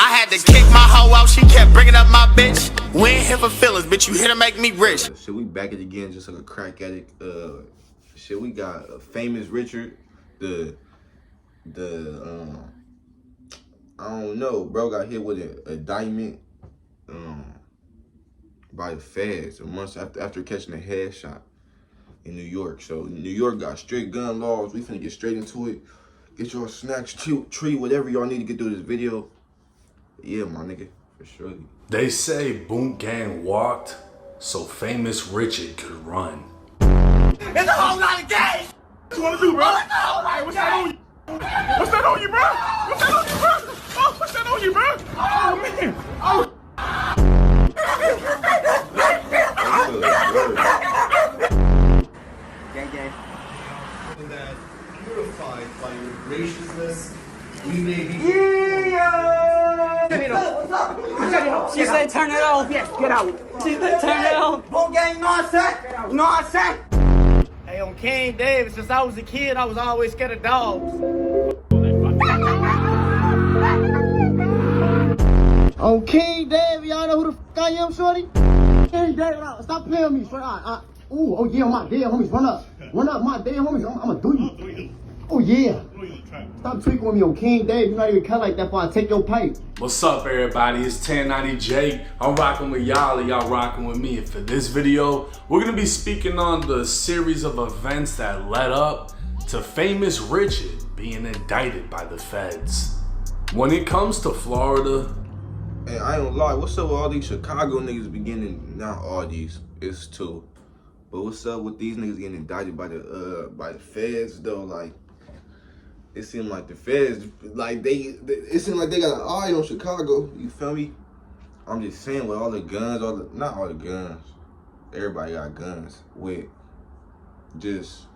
I had to kick my hoe out, she kept bringing up my bitch. We ain't here for feelings, bitch, you here to make me rich. Shit, we back it again, just like a crack addict. Shit, we got a famous Richard, the I don't know, bro got hit with a indictment by the feds a month after catching a headshot in New York. So New York got strict gun laws. We finna get straight into it. Get your snacks, tree, whatever y'all need to get through this video. Yeah, my nigga, for sure. They say Boom Gang walked so famous Richard could run. There's a whole lot of gays! What you wanna do, bro? What's that on you? What's that on you, bro? What's that on you, bro? Oh, what's that on you, bro? Oh, man. Oh. Gang, gang. That purified by your graciousness, we may be. She said turn it off. Yes, get out. She said turn it off. Bull gang nonsense! Nonsense! Hey, on King David, since I was a kid, I was always scared of dogs. Oh, King David, y'all know who the f I am, shorty? King David, stop playing with me, shorty. Ooh, oh yeah, my dead homies, run up, my dead homies, I'ma do you. Oh yeah. Stop tweaking with me on King Dave. You're not even cut like that before I take your pipe. What's up, everybody? It's 1090 Jake. I'm rocking with y'all and y'all rocking with me. And for this video, we're gonna be speaking on the series of events that led up to famous Richard being indicted by the feds. When it comes to Florida, Hey, I ain't gonna lie, what's up with all these Chicago niggas beginning, not all these, it's two. But what's up with these niggas getting indicted by the feds though? Like, it seemed like the feds, like it seemed like they got an eye on Chicago, you feel me? I'm just saying with all the guns, not all the guns, everybody got guns, with just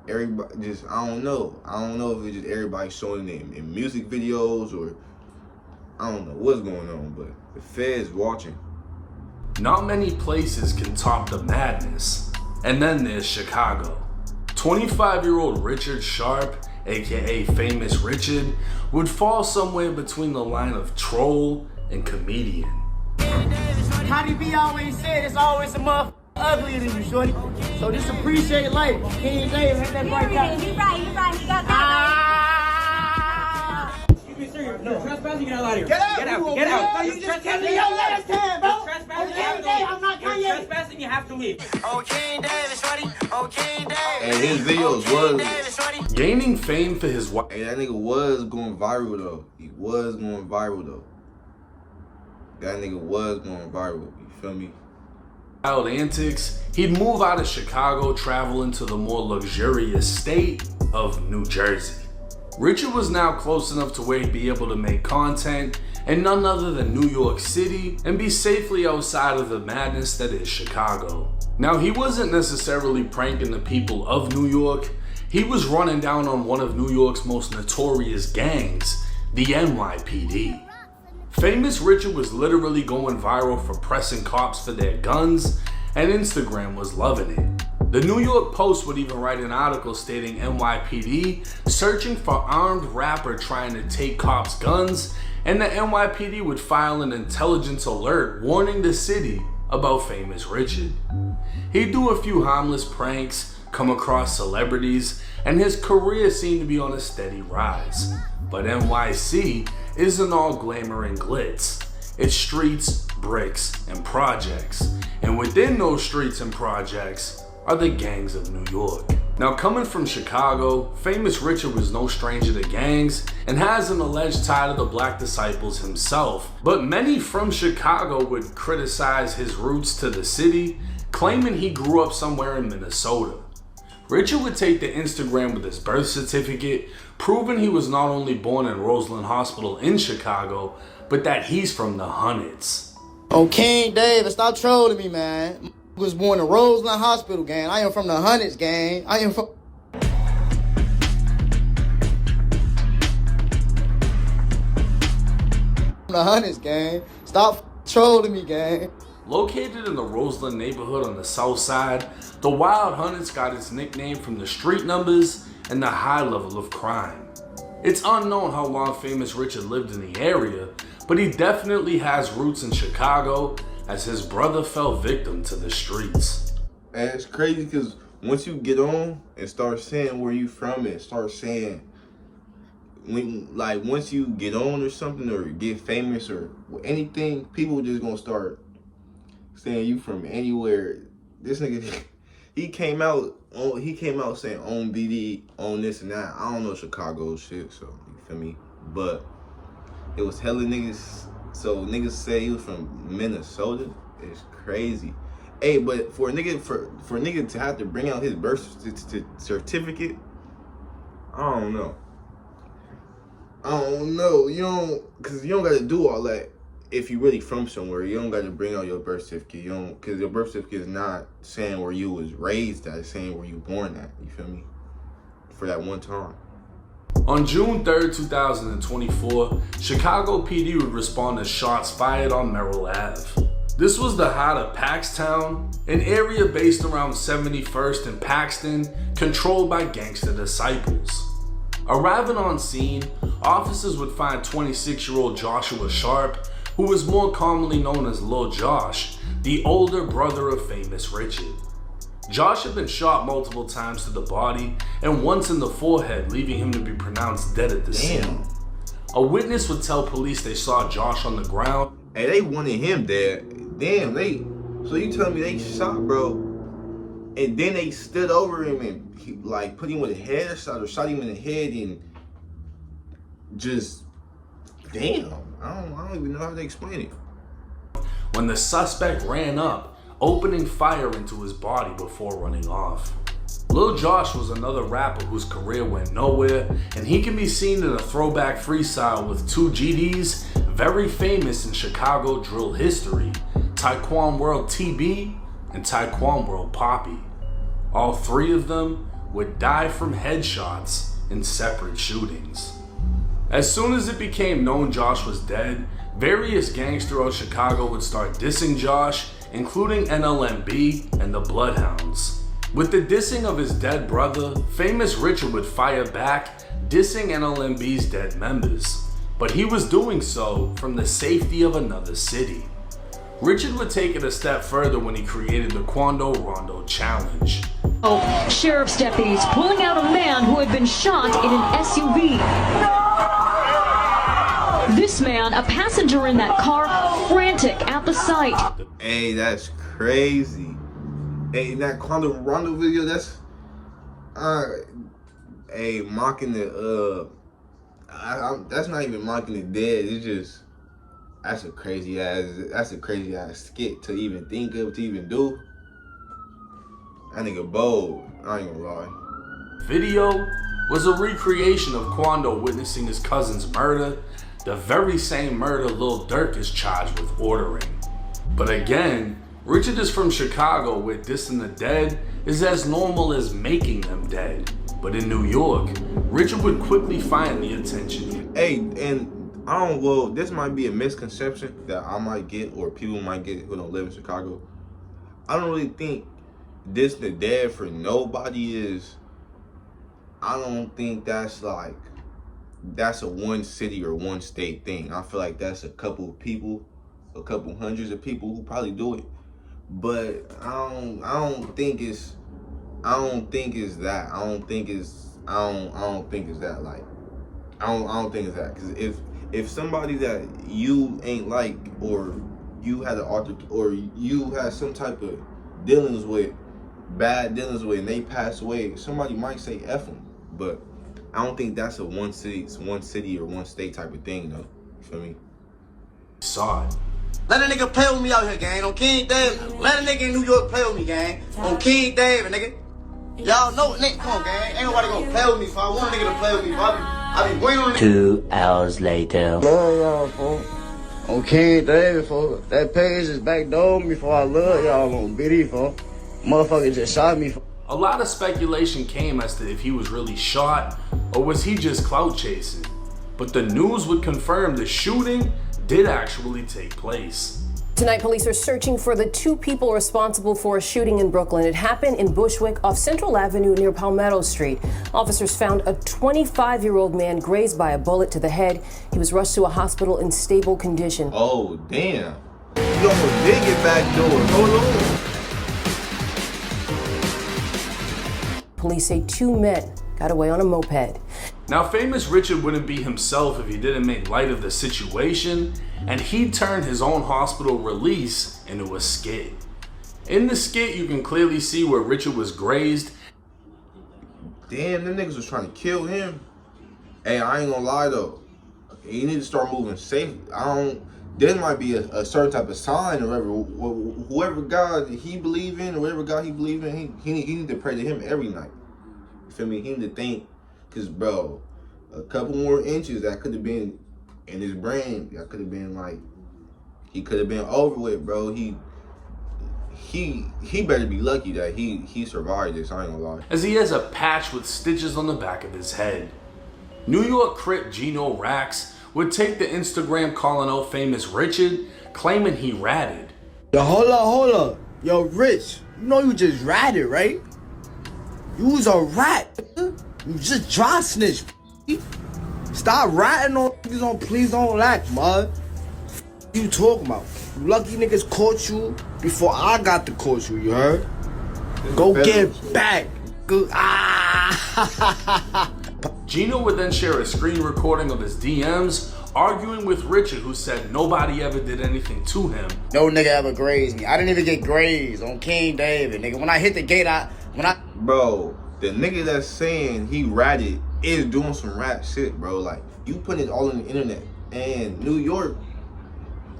everybody, just, I don't know if it's just everybody showing it in music videos or I don't know what's going on, but the feds watching. not many places can top the madness. And then there's Chicago. 25-year-old Richard Sharp, aka Famous Richard, would fall somewhere between the line of troll and comedian. Cardi B always said it's always a motherfucker uglier than you, shorty. So just appreciate life. King David, hit that right down. You right. You got that. You be serious. No, trespassing, get out of here. Get out! Get out. You just killed me your last time, bro! I'm not Kanye! Trespassing, you have to leave. Oh, King David, shorty! Oh, King David! And his videos was Gaining fame for his wife. Hey, that nigga was going viral though. He was going viral though. That nigga was going viral. You feel me? Wild antics, he'd move out of Chicago, travel into the more luxurious state of New Jersey. Richard was now close enough to where he'd be able to make content in none other than New York City and be safely outside of the madness that is Chicago. Now, he wasn't necessarily pranking the people of New York. He was running down on one of New York's most notorious gangs, the NYPD. Famous Richard was literally going viral for pressing cops for their guns, and Instagram was loving it. The New York Post would even write an article stating NYPD searching for armed rapper trying to take cops' guns, and the NYPD would file an intelligence alert warning the city about Famous Richard. He'd do a few harmless pranks, come across celebrities, and his career seemed to be on a steady rise. But NYC isn't all glamour and glitz. It's streets, bricks, and projects. And within those streets and projects are the gangs of New York. Now, coming from Chicago, Famous Richard was no stranger to gangs and has an alleged tie to the Black Disciples himself. But many from Chicago would criticize his roots to the city, claiming he grew up somewhere in Minnesota. Richard would take to Instagram with his birth certificate, proving he was not only born in Roseland Hospital in Chicago, but that he's from the Hunnits. Oh, King David, stop trolling me, man. Was born in Roseland Hospital, gang. I am from the Hunnits, gang. I am from the Hunnits, gang. Stop trolling me, gang. Located in the Roseland neighborhood on the south side, the Wild Hunnits got its nickname from the street numbers and the high level of crime. It's unknown how long Famous Richard lived in the area, but he definitely has roots in Chicago as his brother fell victim to the streets. And it's crazy because once you get on and start saying where you from and start saying, once you get on or something or get famous or anything, people just gonna start saying you from anywhere. This nigga, he came out saying on BD, on this and that. I don't know Chicago shit, so you feel me? But it was hella niggas. So niggas say he was from Minnesota. It's crazy. Hey, but for a nigga to have to bring out his birth certificate, I don't know. Cause you don't gotta do all that if you really from somewhere. You don't gotta bring out your birth certificate. Cause your birth certificate is not saying where you was raised at, it's saying where you born at. You feel me? For that one time. On June 3rd, 2024, Chicago PD would respond to shots fired on Merrill Ave. This was the heart of Paxtown, an area based around 71st and Paxton, controlled by gangster disciples. Arriving on scene, officers would find 26-year-old Joshua Sharp, who was more commonly known as Lil Josh, the older brother of famous Richard. Josh had been shot multiple times to the body and once in the forehead, leaving him to be pronounced dead at the scene. A witness would tell police they saw Josh on the ground. Hey, they wanted him dead. Damn, so you telling me they shot bro, and then they stood over him and put him with a headshot or shot him in the head and just, damn, I don't even know how to explain it. When the suspect ran up, opening fire into his body before running off. Lil Josh was another rapper whose career went nowhere, and he can be seen in a throwback freestyle with two GDs very famous in Chicago drill history, Taekwon World TB and Taekwon World Poppy. All three of them would die from headshots in separate shootings. As soon as it became known Josh was dead, various gangs throughout Chicago would start dissing Josh, including NLMB and the Bloodhounds. With the dissing of his dead brother, famous Richard would fire back, dissing NLMB's dead members. But he was doing so from the safety of another city. Richard would take it a step further when he created the Quando Rondo Challenge. Sheriff's deputies pulling out a man who had been shot in an SUV. This man, a passenger in that car, frantic at the sight. Hey, that's crazy. Hey, that Quando Rondo video, that's mocking the that's not even mocking the dead. It's just that's a crazy ass skit to even think of, to even do. That nigga bold, I ain't gonna lie. Video was a recreation of Quando witnessing his cousin's murder, the very same murder Lil Durk is charged with ordering. But again, Richard is from Chicago, where dissing the dead is as normal as making them dead. But in New York, Richard would quickly find the attention. Hey, and this might be a misconception that I might get, or people might get who don't live in Chicago. I don't really think dissing the dead for nobody is, I don't think that's a one city or one state thing. I feel like that's a couple of people, a couple hundreds of people who probably do it. But I don't think it's that. I don't think it's that. Cause if somebody that you ain't like, or you had or you had some type of bad dealings with, and they pass away, somebody might say F them. But I don't think that's a one city or one state type of thing, though. You feel me? Saw it. Let a nigga play with me out here, gang. On King David. Let a nigga in New York play with me, gang. On King David, nigga. Y'all know, nigga, come on, gang. Ain't nobody gonna play with me. If I want a nigga to play with me, I be waiting on 2 hours later. Love y'all, folks. On King David, folks. That page is backdoored me, for I love y'all on BD, folks. Motherfucker just shot me. A lot of speculation came as to if he was really shot or was he just clout chasing. But the news would confirm the shooting did actually take place. Tonight, police are searching for the two people responsible for a shooting in Brooklyn. It happened in Bushwick off Central Avenue near Palmetto Street. Officers found a 25-year-old man grazed by a bullet to the head. He was rushed to a hospital in stable condition. Oh, damn. You almost did get back door. Hold on. Police say two men got away on a moped. Now, famous Richard wouldn't be himself if he didn't make light of the situation, and he turned his own hospital release into a skit. In the skit, you can clearly see where Richard was grazed. Damn, them niggas was trying to kill him. Hey, I ain't gonna lie though. You need to start moving safe. There might be a certain type of sign or whatever. Whoever God he believe in, or whatever God he believe in, he need to pray to him every night. You feel me? He need to think. Cause bro, a couple more inches that could have been in his brain. That could have been like, he could have been over with, bro. He better be lucky that he survived this. I ain't gonna lie. As he has a patch with stitches on the back of his head. New York Crip Gino Rax would take the Instagram calling out famous Richard, claiming he ratted. Yo, hold up. Yo, Rich, you know you just ratted, right? You was a rat. You just dry snitch. Stop ratting on niggas on Please Don't Lack, mud. You talking about? You lucky niggas caught you before I got to court you, you heard? Go get back. Go. Gino would then share a screen recording of his DMs arguing with Richard, who said nobody ever did anything to him. No nigga ever grazed me. I didn't even get grazed on King David, nigga. When I hit the gate, Bro, the nigga that's saying he ratted is doing some rat shit, bro. Like, you put it all on the internet. And New York,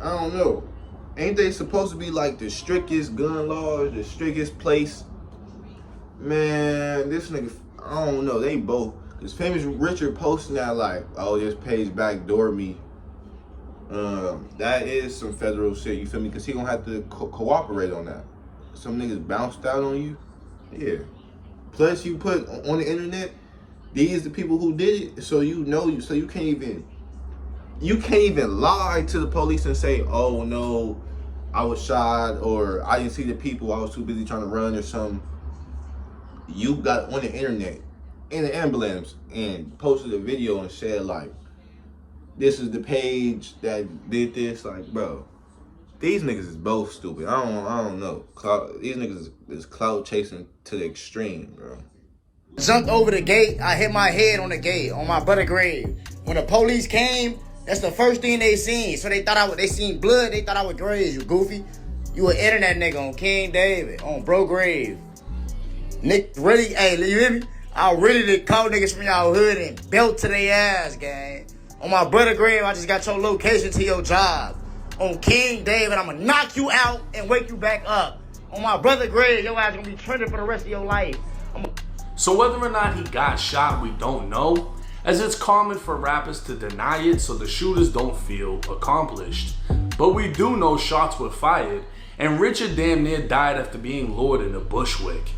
I don't know. Ain't they supposed to be like the strictest gun laws, the strictest place? Man, this nigga, I don't know. They both. Cause famous Richard posting that like, oh, this page backdoor me. That is some federal shit, you feel me? Cause he gonna have to cooperate on that. Some niggas bounced out on you. Yeah. Plus, you put on the internet, these the people who did it, so you know so you can't even lie to the police and say, oh no, I was shot, or I didn't see the people, I was too busy trying to run or something. You got on the internet in the ambulance and posted a video and said like, this is the page that did this. Like, bro, these niggas is both stupid. I don't know. These niggas is clout chasing to the extreme, bro. jumped over the gate. I hit my head on the gate, on my brother grave. When the police came, that's the first thing they seen. So they seen blood, they thought I was graze, you goofy. You an internet nigga on King David, on bro grave. Nick, really, hey, you hear me? I really did call niggas from y'all hood and belt to their ass, gang. On my brother grave, I just got your location to your job. On King David, I'ma knock you out and wake you back up. On my brother grave, your ass gonna be trending for the rest of your life. So whether or not he got shot, we don't know, as it's common for rappers to deny it so the shooters don't feel accomplished. But we do know shots were fired, and Richard damn near died after being lured into Bushwick.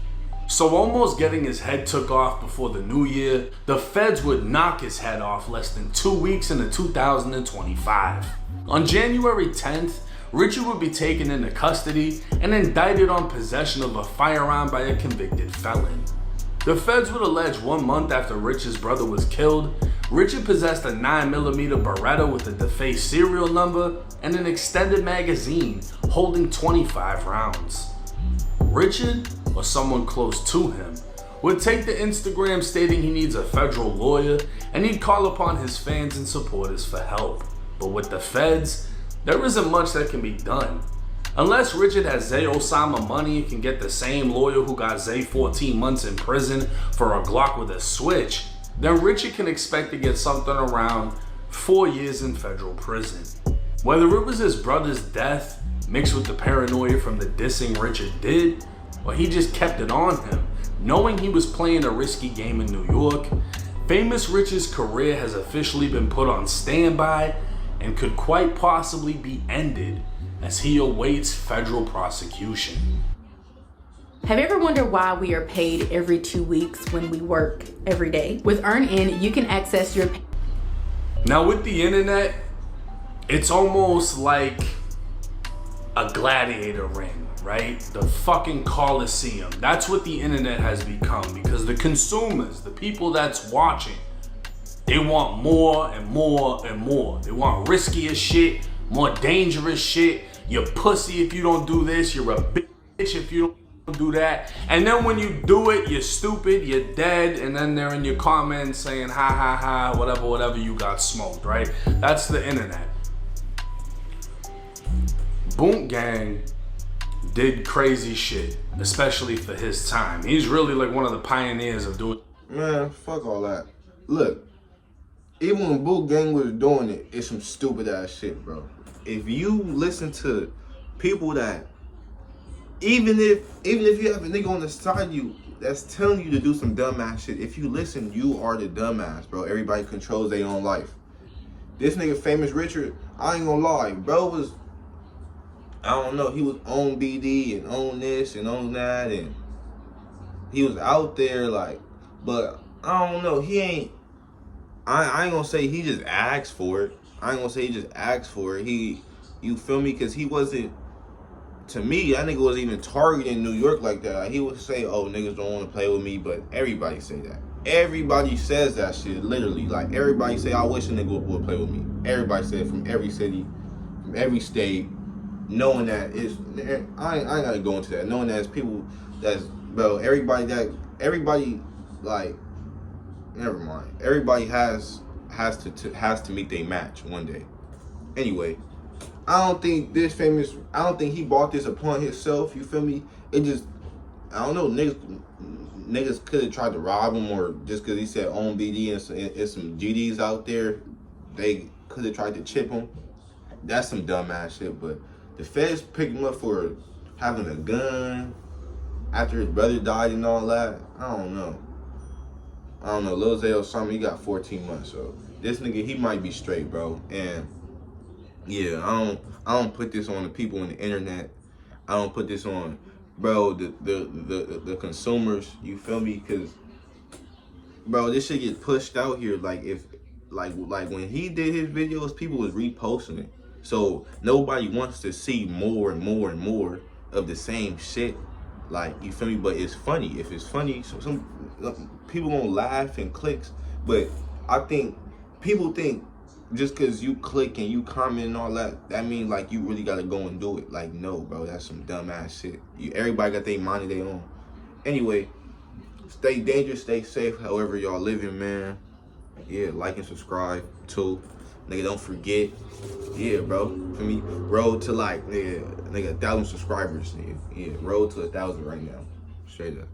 So almost getting his head took off before the new year, the feds would knock his head off less than 2 weeks into 2025. On January 10th, Richard would be taken into custody and indicted on possession of a firearm by a convicted felon. The feds would allege 1 month after Richard's brother was killed, Richard possessed a 9mm Beretta with a defaced serial number and an extended magazine holding 25 rounds. Richard, or someone close to him, would take the Instagram stating he needs a federal lawyer and he'd call upon his fans and supporters for help. But with the feds, there isn't much that can be done. Unless Richard has Zay Osama money and can get the same lawyer who got Zay 14 months in prison for a Glock with a switch, then Richard can expect to get something around 4 years in federal prison. Whether it was his brother's death mixed with the paranoia from the dissing Richard did, or he just kept it on him, knowing he was playing a risky game in New York, famous Richard's career has officially been put on standby and could quite possibly be ended as he awaits federal prosecution. Have you ever wondered why we are paid every 2 weeks when we work every day? With EarnIn, you can access your... Now with the internet, it's almost like a gladiator ring, right? The fucking Coliseum. That's what the internet has become, because the consumers, the people that's watching, they want more and more and more. They want riskier shit, more dangerous shit. You're pussy if you don't do this. You're a bitch if you don't do that. And then when you do it, you're stupid, you're dead. And then they're in your comments saying, ha ha ha, whatever, whatever, you got smoked, right? That's the internet. Boom Gang did crazy shit, especially for his time. He's really like one of the pioneers of doing. Man, fuck all that. Look, even when Boot Gang was doing it, it's some stupid ass shit, bro. If you listen to people that, even if you have a nigga on the side of you that's telling you to do some dumbass shit, if you listen, you are the dumbass, bro. Everybody controls their own life. This nigga Famous Richard, I ain't gonna lie, bro was, I don't know, he was on BD and on this and on that, and he was out there like, but I don't know, he ain't, I ain't gonna say he just asked for it. I ain't gonna say he just asked for it. You feel me? Cause he wasn't, to me, that nigga wasn't even targeting New York like that. Like, he would say, oh, niggas don't wanna play with me, but everybody say that. Everybody says that shit, literally. Like, everybody say, I wish a nigga would play with me. Everybody say it, from every city, from every state. Knowing that it's, I ain't gotta go into that. Knowing that it's people that's, bro, everybody, like, never mind. Everybody has to meet their match one day. Anyway, I don't think he bought this upon himself. You feel me? It just, I don't know. Niggas could have tried to rob him, or just because he said on BD and some GDs out there, they could have tried to chip him. That's some dumbass shit, but the feds picked him up for having a gun after his brother died and all that. I don't know. Lil Zay or something, he got 14 months, so this nigga, he might be straight, bro. And yeah, I don't put this on the people on the internet. I don't put this on, bro, the consumers, you feel me? Cause, bro, this shit get pushed out here. Like, like when he did his videos, people was reposting it. So nobody wants to see more and more and more of the same shit. Like, you feel me? But it's funny. If it's funny, so some people gonna laugh and clicks. But I think people think just cause you click and you comment and all that, that means like you really gotta go and do it. Like, no, bro, that's some dumbass shit. Everybody got their money they own. Anyway, stay dangerous, stay safe, however y'all living, man. Yeah, like and subscribe too. Nigga, don't forget. Yeah, bro. For me, road to like, nigga, 1,000 subscribers. Yeah, road to 1,000 right now. Straight up.